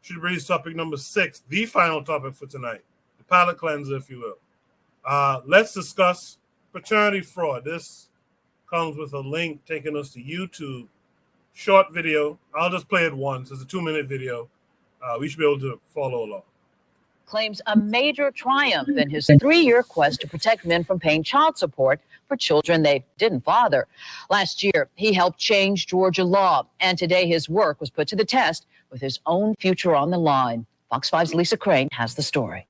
Should Breeze topic number 6, the final topic for tonight, the palate cleanser, if you will. Let's discuss paternity fraud. This comes with a link taking us to YouTube. Short video. I'll just play it once. It's a 2-minute video. We should be able to follow along. Claims a major triumph in his 3-year quest to protect men from paying child support for children they didn't father. Last year, he helped change Georgia law, and today his work was put to the test with his own future on the line. Fox 5's Lisa Crane has the story.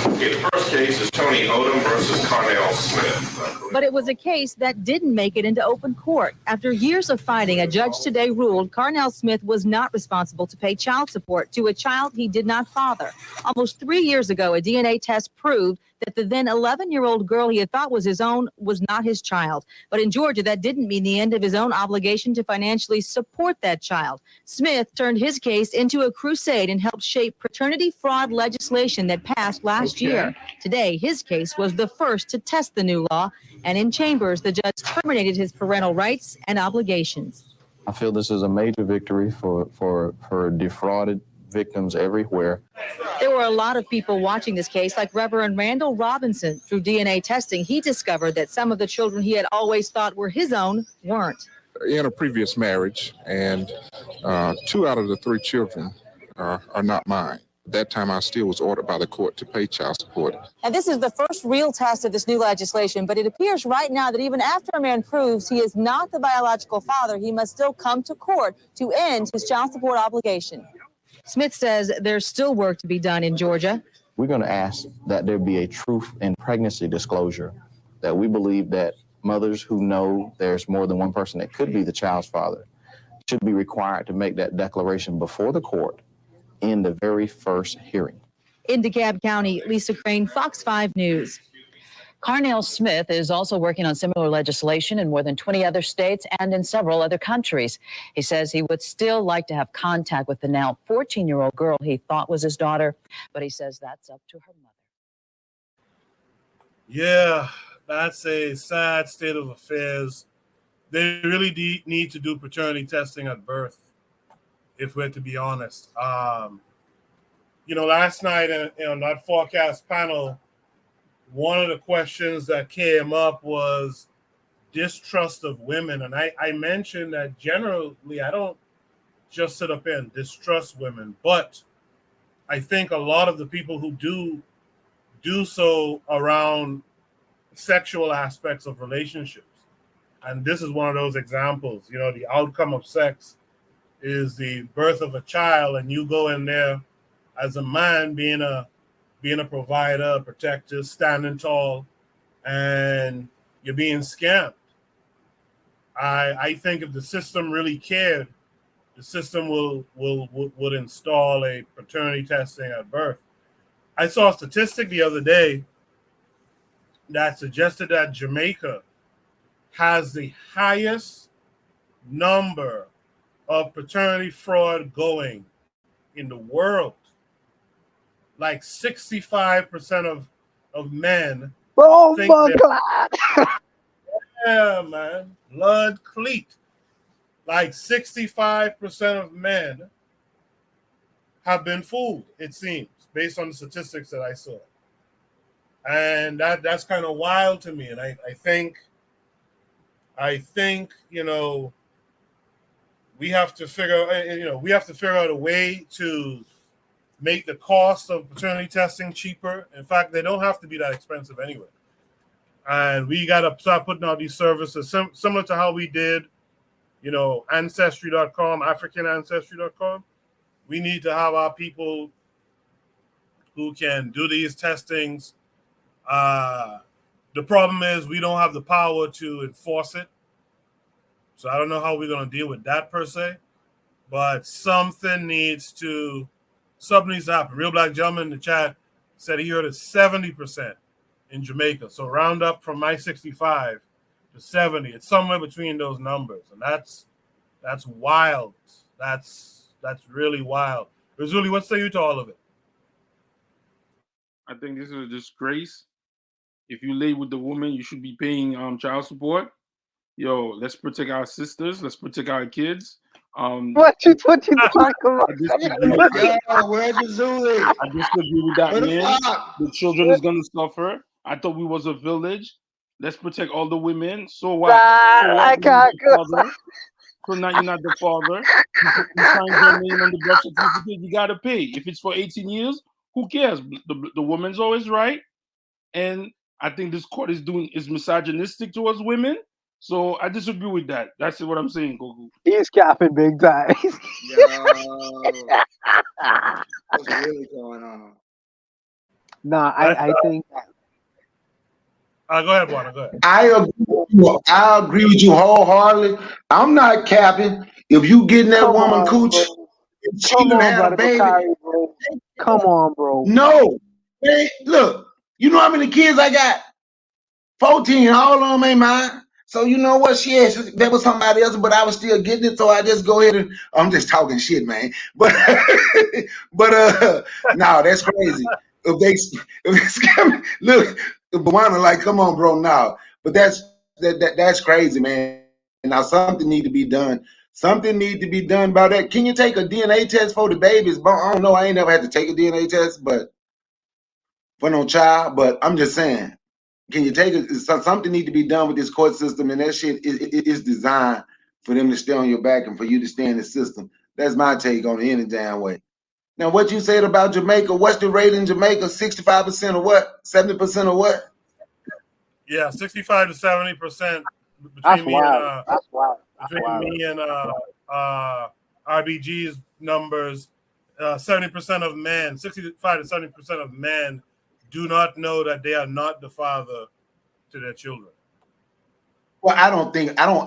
Okay, the first case is Tony Odom versus Carnell Smith. But it was a case that didn't make it into open court. After years of fighting, a judge today ruled Carnell Smith was not responsible to pay child support to a child he did not father. Almost 3 years ago, a DNA test proved that the then 11-year-old girl he had thought was his own was not his child. But in Georgia, that didn't mean the end of his own obligation to financially support that child. Smith turned his case into a crusade and helped shape paternity fraud legislation that passed last year. Today, his case was the first to test the new law, and in chambers, the judge terminated his parental rights and obligations. I feel this is a major victory for defrauded victims everywhere. There were a lot of people watching this case, like Reverend Randall Robinson. Through DNA testing, he discovered that some of the children he had always thought were his own weren't. In a previous marriage, and 2 out of the 3 children are not mine. At that time, I still was ordered by the court to pay child support. And this is the first real test of this new legislation, but it appears right now that even after a man proves he is not the biological father, he must still come to court to end his child support obligation. Smith says there's still work to be done in Georgia. We're going to ask that there be a truth in pregnancy disclosure, that we believe that mothers who know there's more than one person that could be the child's father should be required to make that declaration before the court in the very first hearing. In DeKalb County, Lisa Crane, Fox 5 News. Carnell Smith is also working on similar legislation in more than 20 other states and in several other countries. He says he would still like to have contact with the now 14-year-old girl he thought was his daughter, but he says that's up to her mother. Yeah, that's a sad state of affairs. They really need to do paternity testing at birth, if we're to be honest. Last night on that 4Kast panel, one of the questions that came up was distrust of women. And I mentioned that generally I don't just sit up and distrust women, but I think a lot of the people who do so around sexual aspects of relationships. And this is one of those examples. The outcome of sex is the birth of a child, and you go in there as a man being a provider, a protector, standing tall, and you're being scammed. I think if the system really cared, the system would install a paternity testing at birth. I saw a statistic the other day that suggested that Jamaica has the highest number of paternity fraud going in the world. Like 65% of men. Oh my God. Yeah, man. Blood cleat. Like 65% of men have been fooled, it seems, based on the statistics that I saw. And that's kind of wild to me. And I think, we have to figure out a way to make the cost of paternity testing cheaper. In fact, they don't have to be that expensive anyway. And we got to start putting out these services similar to how we did, Ancestry.com, AfricanAncestry.com. We need to have our people who can do these testings. The problem is we don't have the power to enforce it. So I don't know how we're going to deal with that per se. But something needs to happen. Real Black Gentleman in the chat said he heard it 70% in Jamaica. So round up from my 65 to 70. It's somewhere between those numbers. And that's wild. That's really wild. Razuli, what say you to all of it? I think this is a disgrace. If you lay with the woman, you should be paying child support. Let's protect our sisters. Let's protect our kids. What you talking about? I disagree. Where's your Zuli? I disagree with that, Where the man. fuck? The children is gonna suffer. I thought we was a village. Let's protect all the women. So what? I can't go. So now you're not the father. You signed your name on the birth certificate. You gotta pay. If it's for 18 years, who cares? The woman's always right. And I think this court is misogynistic towards women. So I disagree with that. That's what I'm saying, Goku. He's capping big time. Yo, what's really going on? Nah, I think. Go ahead, Juana. Go ahead. I agree with you wholeheartedly. I'm not capping. If you getting that Come woman on, cooch, bro. she Come done on, had a Brother baby. Bakari, bro. Come on, bro. No, man, look. You know how many kids I got? 14. All of them ain't mine. So you know what? That was somebody else, but I was still getting it. So I just go ahead and I'm just talking shit, man. But no, that's crazy. If they look, Buana, like, come on, bro, now. But that's crazy, man. Now something need to be done. Something need to be done about that. Can you take a DNA test for the babies? I don't know. I ain't never had to take a DNA test, but for no child. But I'm just saying. Can you take it? Something need to be done with this court system, and that shit is designed for them to stay on your back and for you to stay in the system. That's my take on it any damn way. Now, what you said about Jamaica? What's the rate in Jamaica? 65% or what? 70% or what? Yeah, 65 to 70% That's between me wild. and That's wild. RBG's numbers. 70% of men, 65 to 70% of men, do not know that they are not the father to their children. Well, I don't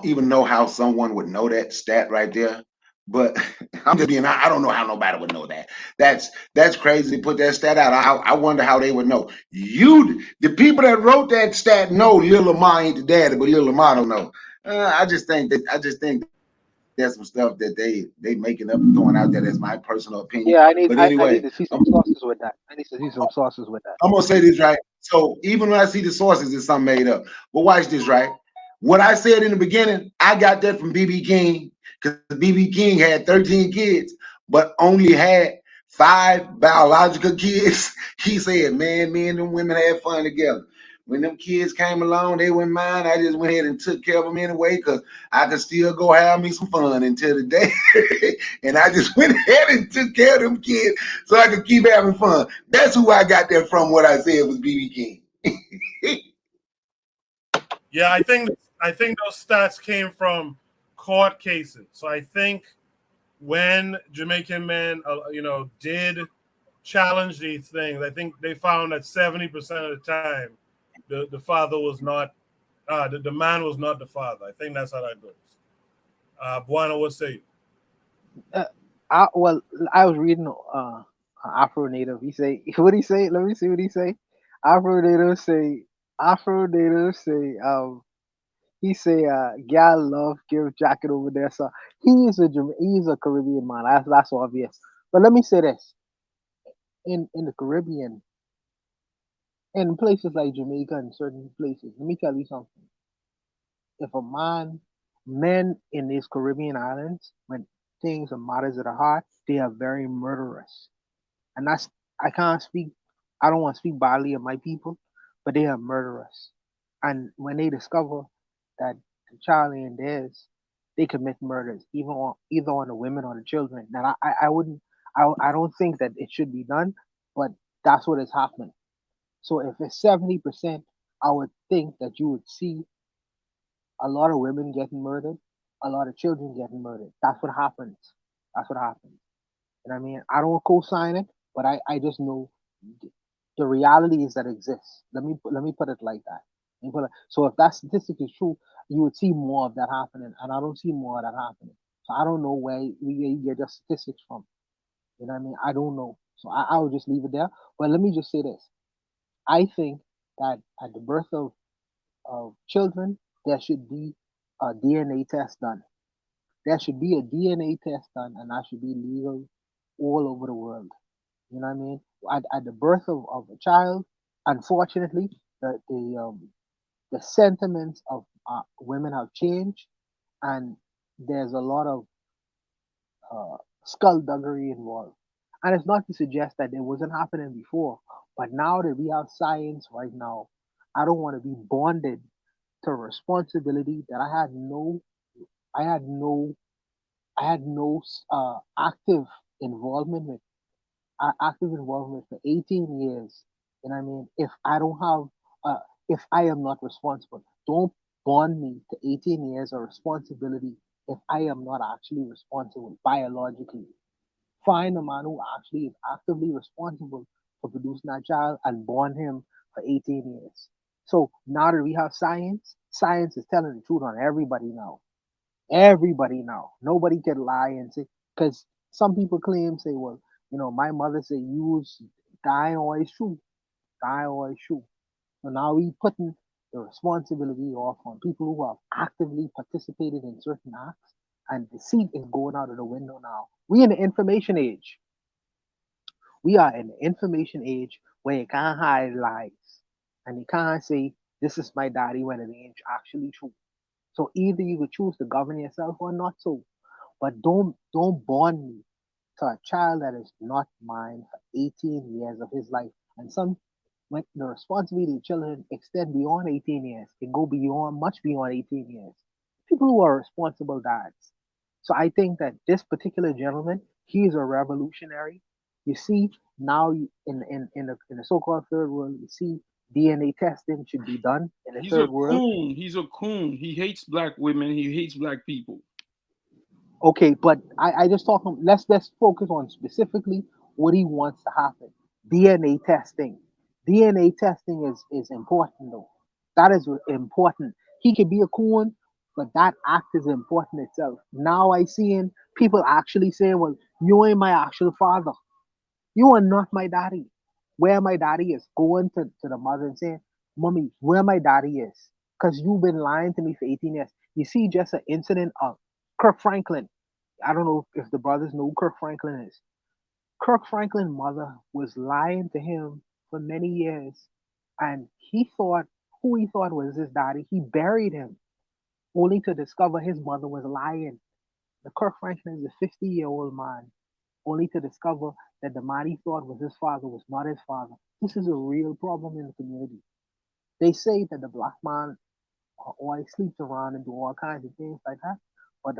even know how someone would know that stat right there. But I'm just being, I don't know how nobody would know that. That's crazy to put that stat out. I wonder how they would know. The people that wrote that stat know Lil Lamar ain't the daddy, but Lil Lamar don't know. I just think there's some stuff that they making up and throwing out there. That's my personal opinion. Yeah, But I anyway, need to see some sources with that. I'm gonna say this right. So even when I see the sources, it's something made up. But watch this, right? What I said in the beginning, I got that from BB King, because BB King had 13 kids, but only had 5 biological kids. He said, man, me and them women had fun together. When them kids came along, they weren't mine. I just went ahead and took care of them anyway, because I could still go have me some fun until the day. And I just went ahead and took care of them kids so I could keep having fun. That's who I got that from. What I said was BB King. Yeah, I think those stats came from court cases. So I think when Jamaican men, did challenge these things, I think they found that 70% of the time, the father was not, the man was not the father. I think that's how that goes. Buana, what say you? I was reading Afro Native. He say, what he say? Let me see what he say. Afro Native say, he say, gal love give jacket over there. So he's a Caribbean man. That's obvious. But let me say this: in the Caribbean, in places like Jamaica and certain places, let me tell you something. If men in these Caribbean islands, when things are matters that are hard, they are very murderous. And I can't speak, I don't want to speak badly of my people, but they are murderous. And when they discover that the child ain't theirs, they commit murders, either on the women or the children. Now I don't think that it should be done, but that's what is happening. So if it's 70%, I would think that you would see a lot of women getting murdered, a lot of children getting murdered. That's what happens. That's what happens. And I mean, I don't co-sign it, but I just know the realities that exist. Let me put it like that. So if that statistic is true, you would see more of that happening, and I don't see more of that happening. So I don't know where you get your statistics from. You know what I mean? I don't know. So I would just leave it there. But let me just say this: I think that at the birth of children, there should be a DNA test done. There should be a DNA test done, and that should be legal all over the world. You know what I mean? At the birth of a child, unfortunately, the sentiments of women have changed, and there's a lot of skullduggery involved. And it's not to suggest that it wasn't happening before, but now that we have science right now, I don't want to be bonded to responsibility that I had no, I had no involvement with, active involvement for 18 years. And I mean, if I don't have, if I am not responsible, don't bond me to 18 years of responsibility if I am not actually responsible biologically. Find a man who actually is actively responsible for producing that child and bond him for 18 years. So now that we have science, science is telling the truth on everybody now. Everybody now. Nobody can lie and say, because some people claim, say, well, my mother said use die or shoe, die or shoe. So now we putting the responsibility off on people who have actively participated in certain acts, and the seat is going out of the window now. We in the information age. We are in the information age where you can't hide lies, and you can't say this is my daddy when it ain't actually true. So either you could choose to govern yourself or not so. But don't bond me to a child that is not mine for 18 years of his life. And some when the responsibility of children extend beyond 18 years. It go beyond much beyond 18 years. People who are responsible dads. So I think that this particular gentleman, he is a revolutionary. You see, now in the so-called third world, you see DNA testing should be done in the He's a third world. coon. He's a coon. He hates black women. He hates black people. Okay, but I just talk. Let's focus on specifically what he wants to happen. DNA testing. DNA testing is important though. That is important. He could be a coon, but that act is important itself. Now I seeing people actually saying, "Well, you ain't my actual father. You are not my daddy." Where my daddy is, going to the mother and saying, "Mommy, where my daddy is?" Because you've been lying to me for 18 years. You see, just an incident of Kirk Franklin. I don't know if the brothers know who Kirk Franklin is. Kirk Franklin's mother was lying to him for many years, and he thought who he thought was his daddy. He buried him, only to discover his mother was lying. The Kirk Franklin is a 50-year-old man, only to discover that the man he thought was his father was not his father. This is a real problem in the community. They say that the black man always sleeps around and do all kinds of things like that. But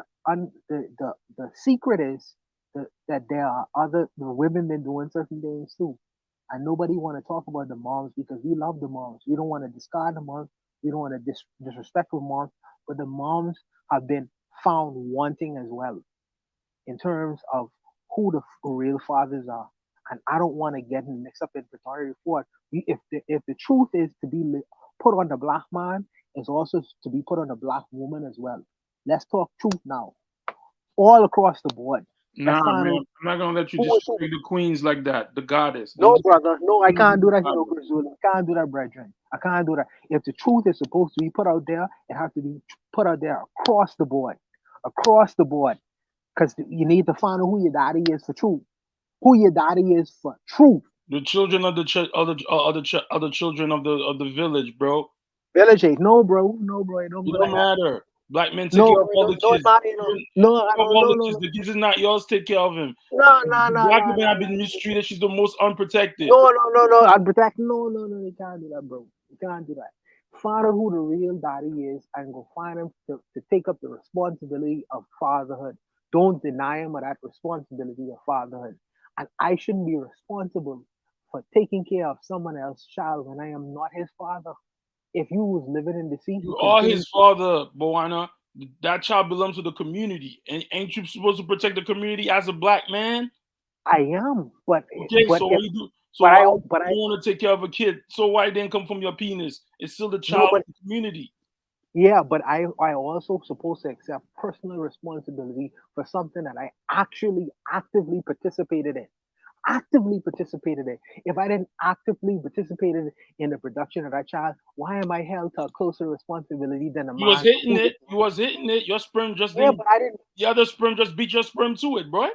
the secret is that there are the women been doing certain things too. And nobody want to talk about the moms because we love the moms. We don't want to discard the moms. We don't want to disrespect the moms. But the moms have been found wanting as well in terms of who the real fathers are. And I don't want to get mixed up in paternity fraud. If the truth is to be put on the black man, it's also to be put on the black woman as well. Let's talk truth now, all across the board. Nah, man, I'm not gonna let you destroy the queens like that. The goddess. No, brother. No, I can't do that. No, Grizzly. I can't do that, brethren. I can't do that. If the truth is supposed to be put out there, it has to be put out there across the board, because you need to find out who your daddy is for truth, who your daddy is for truth. The children of the other children of the village, bro. Village age, no, bro. It don't matter. Black men take care of all the kids. The kids is not yours. Take care of him. No. Black women have been mistreated. She's the most unprotected. No. Unprotected. No. You can't do that, bro. You can't do that. Find out who the real daddy is and go find him to take up the responsibility of fatherhood. Don't deny him of that responsibility of fatherhood. And I shouldn't be responsible for taking care of someone else's child when I am not his father. If you was living in deceit, you are his father, Boana. That child belongs to the community, and ain't you supposed to protect the community as a black man? I am, but okay. So why you do? So why you want to take care of a kid? So why it didn't come from your penis? It's still the child of the community. Yeah, but I also supposed to accept personal responsibility for something that I actually actively participated in. If I didn't actively participate in the production of that child, why am I held to a closer responsibility than a man? You was hitting it. Your sperm just didn't. But I didn't. The other sperm just beat your sperm to it, bro.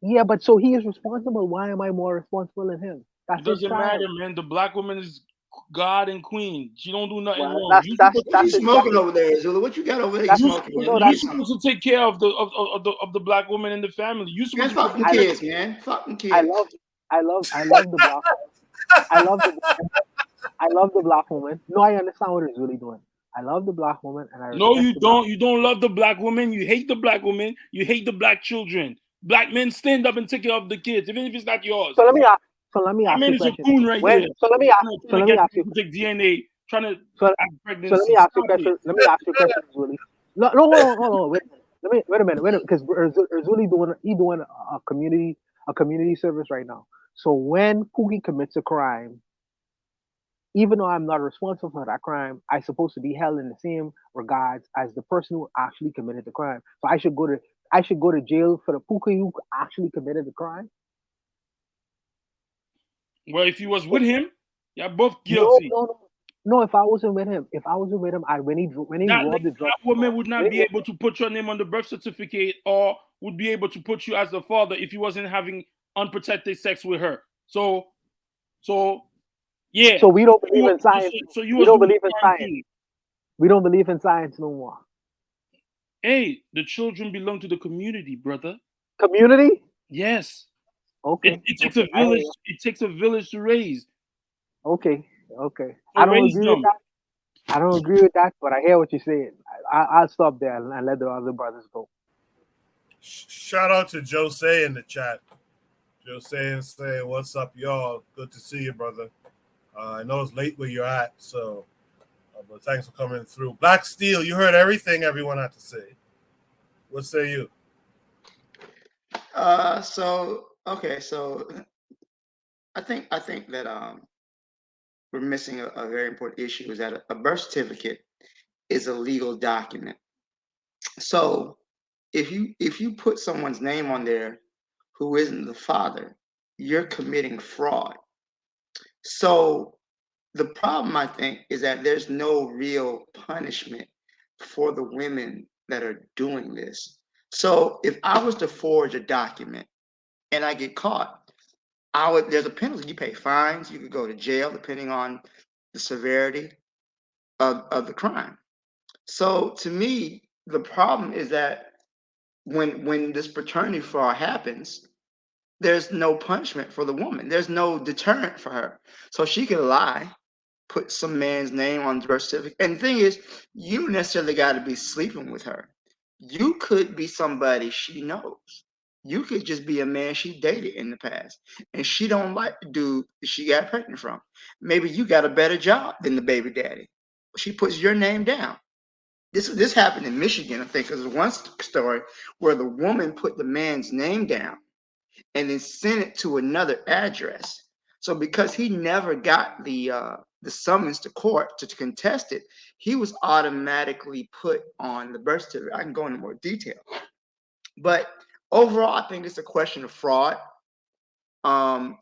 Yeah, but so he is responsible. Why am I more responsible than him? It doesn't matter, man. The black woman is God and queen. She don't do nothing Well, wrong. What you smoking over there, Zulu? What you got over there? You smoking, man? You're supposed to take care of the black woman in the family. You supposed Man, fuck them kids, man. Fuck them kids. I love the black. I love the black woman. No, I understand what it's really doing. I love the black woman, and I No, respect you the don't. You don't love the black woman. You hate the black woman. You hate the black children. Black men stand up and take care of the kids, even if it's not yours. So let me ask I mean, you a it's a question. coon right there. So let me ask you. Take DNA, trying to So act let pregnancy. me ask you a question. Let me ask you a question, Zuli. No, hold on. Wait a minute. Because Zuli doing a community service right now. So when Pookie commits a crime, even though I'm not responsible for that crime, I'm supposed to be held in the same regards as the person who actually committed the crime. So I should go to jail for the Pookie who actually committed the crime. Well, if you was with him, you're both guilty. No. If I wasn't with him, when he robbed the drug, that woman would not be able to put your name on the birth certificate, or would be able to put you as the father if you wasn't having unprotected sex with her. So yeah. So we don't believe in science. We don't believe in science. We don't believe in science no more. Hey, the children belong to the community, brother. Community? Yes. Okay. It takes a village. It takes a village to raise. Okay. I don't agree with that. But I hear what you're saying. I'll stop there and let the other brothers go. Shout out to Jose in the chat. Jose saying, "What's up, y'all? Good to see you, brother. I know it's late where you're at, so but thanks for coming through." Black Steel, you heard everything everyone had to say. What say you? So I think that we're missing a very important issue, is that a birth certificate is a legal document. So if you put someone's name on there who isn't the father, you're committing fraud. So the problem, I think, is that there's no real punishment for the women that are doing this. So if I was to forge a document and I get caught, there's a penalty. You pay fines, you could go to jail depending on the severity of the crime. So to me, the problem is that when this paternity fraud happens, there's no punishment for the woman. There's no deterrent for her. So she can lie, put some man's name on the birth certificate. And the thing is, you don't necessarily got to be sleeping with her. You could be somebody she knows. You could just be a man she dated in the past, and she don't like the dude she got pregnant from. Maybe you got a better job than the baby daddy. She puts your name down. This happened in Michigan, I think. There's one story where the woman put the man's name down and then sent it to another address. So because he never got the summons to court to contest it, he was automatically put on the birth certificate. I can go into more detail, but overall, I think it's a question of fraud.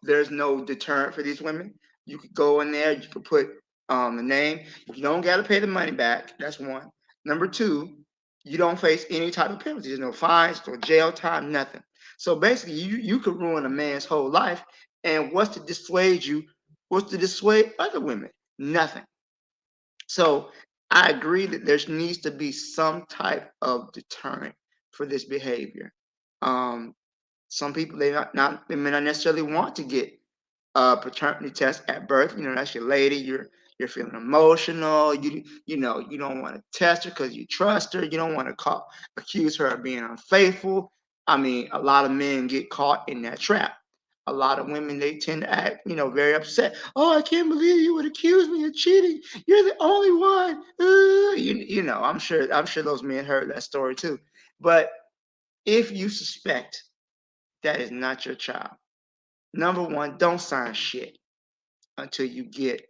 There's no deterrent for these women. You could go in there, you could put the name. You don't got to pay the money back. That's one. Number two, you don't face any type of penalty. There's no fines or jail time, nothing. So basically, you could ruin a man's whole life. And what's to dissuade you? What's to dissuade other women? Nothing. So I agree that there needs to be some type of deterrent for this behavior. Some people they may not necessarily want to get a paternity test at birth. You know, that's your lady. You're feeling emotional. You know you don't want to test her because you trust her. You don't want to accuse her of being unfaithful. I mean, a lot of men get caught in that trap. A lot of women, they tend to act, very upset. Oh, I can't believe you would accuse me of cheating. You're the only one. I'm sure those men heard that story too. But if you suspect that is not your child, number one, don't sign shit until you get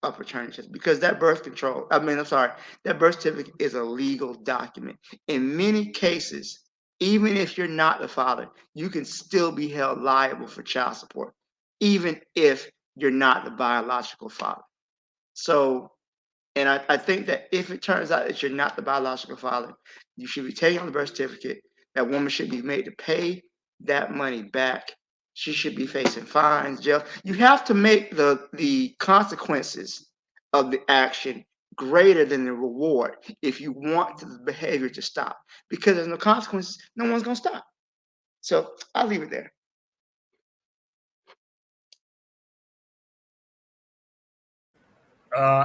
a paternity test, because that birth certificate is a legal document. In many cases, even if you're not the father, you can still be held liable for child support, even if you're not the biological father. So, and I think that if it turns out that you're not the biological father, you should be taking on the birth certificate. That woman should be made to pay that money back. she should be facing fines, jail. You have to make the consequences of the action greater than the reward if you want the behavior to stop. Because there's no consequences, no one's gonna stop. So I'll leave it there.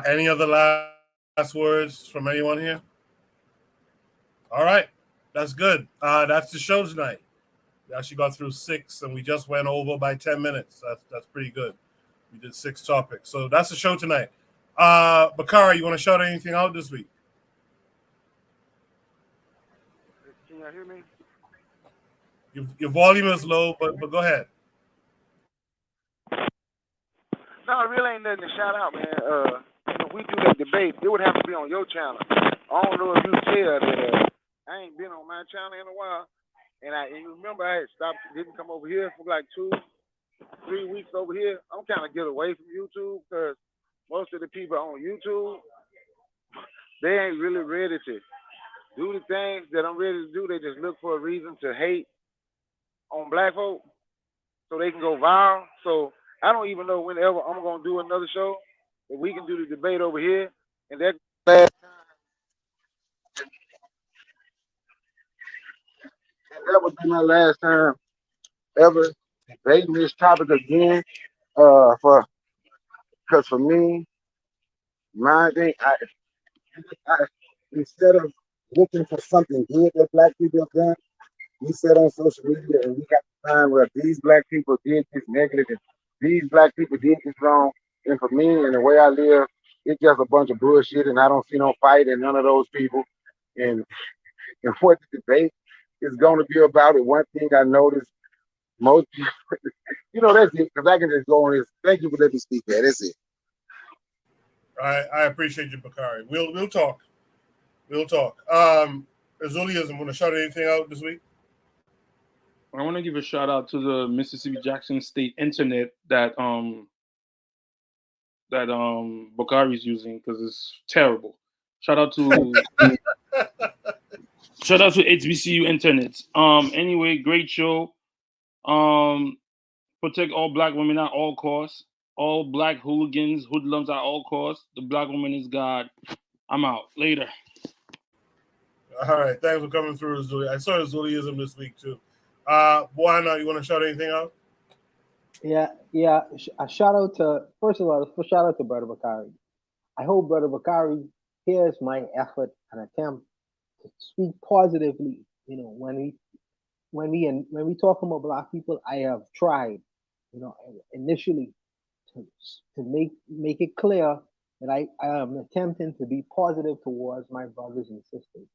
Any other last words from anyone here? All right, that's good. That's the show tonight. We actually got through 6, and we just went over by 10 minutes. That's pretty good. We did 6 topics, so that's the show tonight. Bakari, you want to shout anything out this week? Can y'all hear me? Your volume is low, but go ahead. No, it really ain't nothing to shout out, man. If we do that debate, it would have to be on your channel. I don't know if you tell that I ain't been on my channel in a while, and you remember I had stopped, didn't come over here for like 2-3 weeks over here. I'm kind of get away from YouTube because most of the people on YouTube, they ain't really ready to do the things that I'm ready to do. They just look for a reason to hate on black folk so they can go viral. So I don't even know whenever I'm going to do another show that we can do the debate over here. And that last time, and that would be my last time ever debating this topic again. Because for me, my thing, I instead of looking for something good that black people have done, we said on social media and we got to find where these black people did this negative and these black people did this wrong. And for me and the way I live, it's just a bunch of bullshit and I don't see no fight in none of those people. And what the debate is going to be about, and one thing I noticed, most people, that's it, because I can just go on this. Thank you for letting me speak there. That's it. I appreciate you, Bakari. We'll talk. We'll talk. Azuliism, want to shout anything out this week? I want to give a shout out to the Mississippi Jackson State internet that Bakari's using because it's terrible. Shout out to HBCU internet. Anyway, great show. Protect all black women at all costs. All black hooligans, hoodlums at all costs. The black woman is God. I'm out. Later. All right. Thanks for coming through, Azuli. I saw Azuliism this week too. Buana, you want to shout anything out? Yeah. A shout out to, first of all, shout out to Brother Bakari. I hope Brother Bakari hears my effort and attempt to speak positively. When we talk about black people, I have tried, initially to make it clear that I am attempting to be positive towards my brothers and sisters.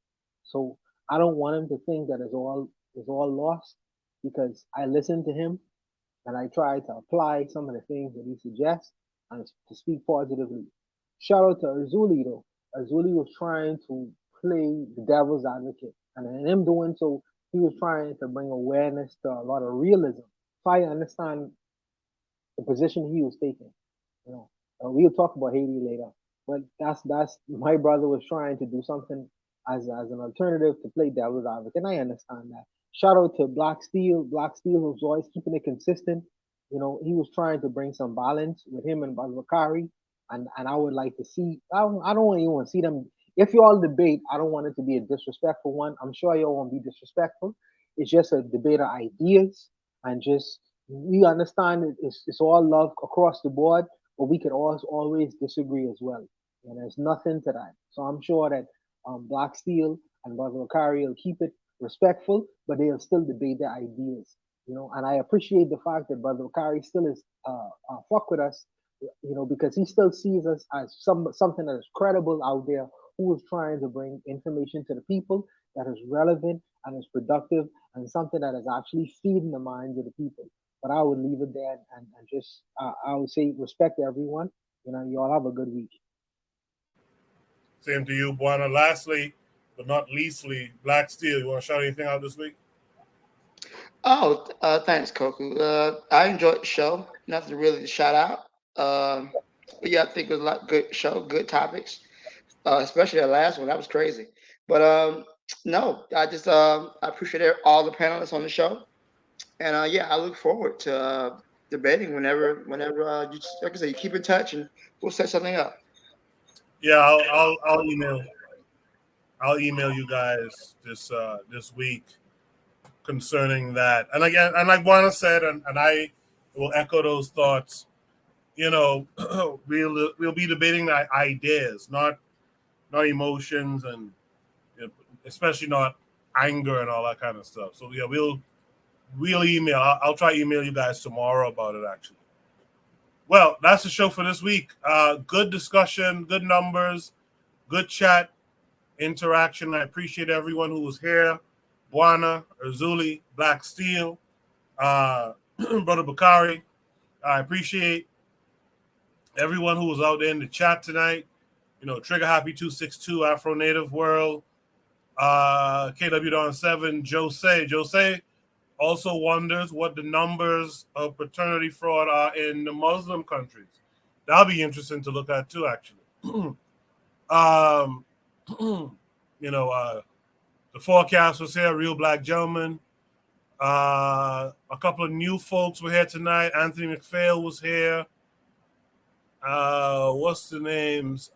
So I don't want him to think that it's all lost, because I listen to him and I try to apply some of the things that he suggests and to speak positively. Shout out to Azuli though. Azuli was trying to play the devil's advocate, and in him doing so, he was trying to bring awareness to a lot of realism. So I understand the position he was taking. We'll talk about Haiti later, but that's my brother was trying to do something as an alternative to play devil's advocate, and I understand that. Shout out to Black Steel. Black Steel was always keeping it consistent. He was trying to bring some balance with him and Brother Bakari, and I would like to see. I don't even want to see them. If you all debate, I don't want it to be a disrespectful one. I'm sure you all won't be disrespectful. It's just a debate of ideas, and just we understand it's all love across the board, but we could always disagree as well. And there's nothing to that. So I'm sure that Black Steel and Brother Bakari will keep it respectful, but they'll still debate their ideas. And I appreciate the fact that Brother Bakari still is fuck with us, because he still sees us as something that is credible out there, who is trying to bring information to the people that is relevant and is productive and something that is actually feeding the minds of the people. But I would leave it there and just I would say respect everyone. You all have a good week. Same to you, Buana. Lastly, but not leastly, Black Steel. You want to shout anything out this week? Oh, thanks, Koku. I enjoyed the show. Nothing really to shout out. But yeah, I think it was a lot good show, good topics. Especially the last one, that was crazy. But no, I just I appreciate all the panelists on the show. And yeah, I look forward to debating whenever you, like I say, you keep in touch and we'll set something up. Yeah, I'll email you guys this week concerning that. And again, and like Juana said, and I will echo those thoughts. You know, we'll be debating ideas, not emotions, and especially not anger and all that kind of stuff. So yeah, we'll email. I'll try to email you guys tomorrow about it, actually. Well, that's the show for this week. Good discussion, good numbers, good chat, interaction. I appreciate everyone who was here. Buana, Erzuli, Black Steel, Brother Bakari. I appreciate everyone who was out there in the chat tonight. You know, Trigger Happy 262, Afro Native World, KW7, Jose also wonders what the numbers of paternity fraud are in the Muslim countries. That'll be interesting to look at too, actually. You know, the forecast was here, Real Black Gentleman. A couple of new folks were here tonight. Anthony McPhail was here. What's the names?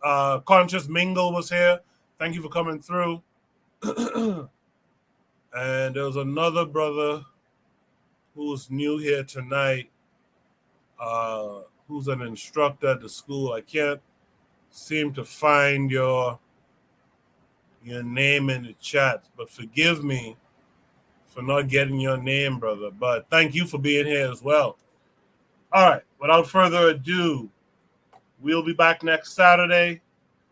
Conscious Mingle was here. Thank you for coming through. And there was another brother who's new here tonight, who's an instructor at the school. I can't seem to find your name in the chat, but forgive me for not getting your name, brother. But thank you for being here as well. All right, without further ado, we'll be back next Saturday.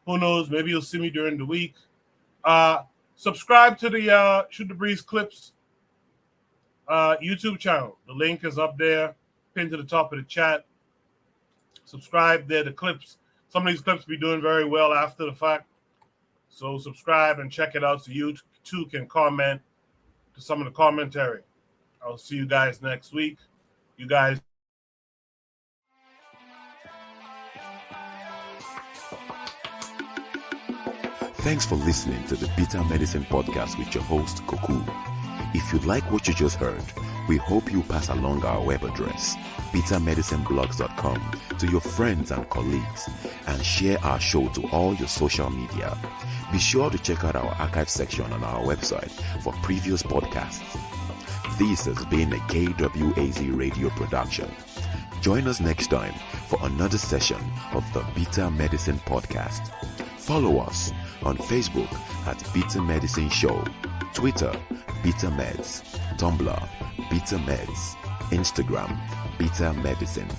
Who knows? Maybe you'll see me during the week. Subscribe to the Shoot the Breeze Clips YouTube channel. The link is up there, pinned to the top of the chat. Subscribe there. The clips, some of these clips be doing very well after the fact. So subscribe and check it out so you too can comment to some of the commentary. I'll see you guys next week. You guys. Thanks for listening to the Bitter Medicine Podcast with your host, Koku. If you like what you just heard, we hope you pass along our web address, bittermedicineblogs.com, to your friends and colleagues, and share our show to all your social media. Be sure to check out our archive section on our website for previous podcasts. This has been a KWAZ radio production. Join us next time for another session of the Bitter Medicine Podcast. Follow us on Facebook at Bitter Medicine Show, Twitter, Bitter Meds, Tumblr, Bitter Meds, Instagram, Bitter Medicine.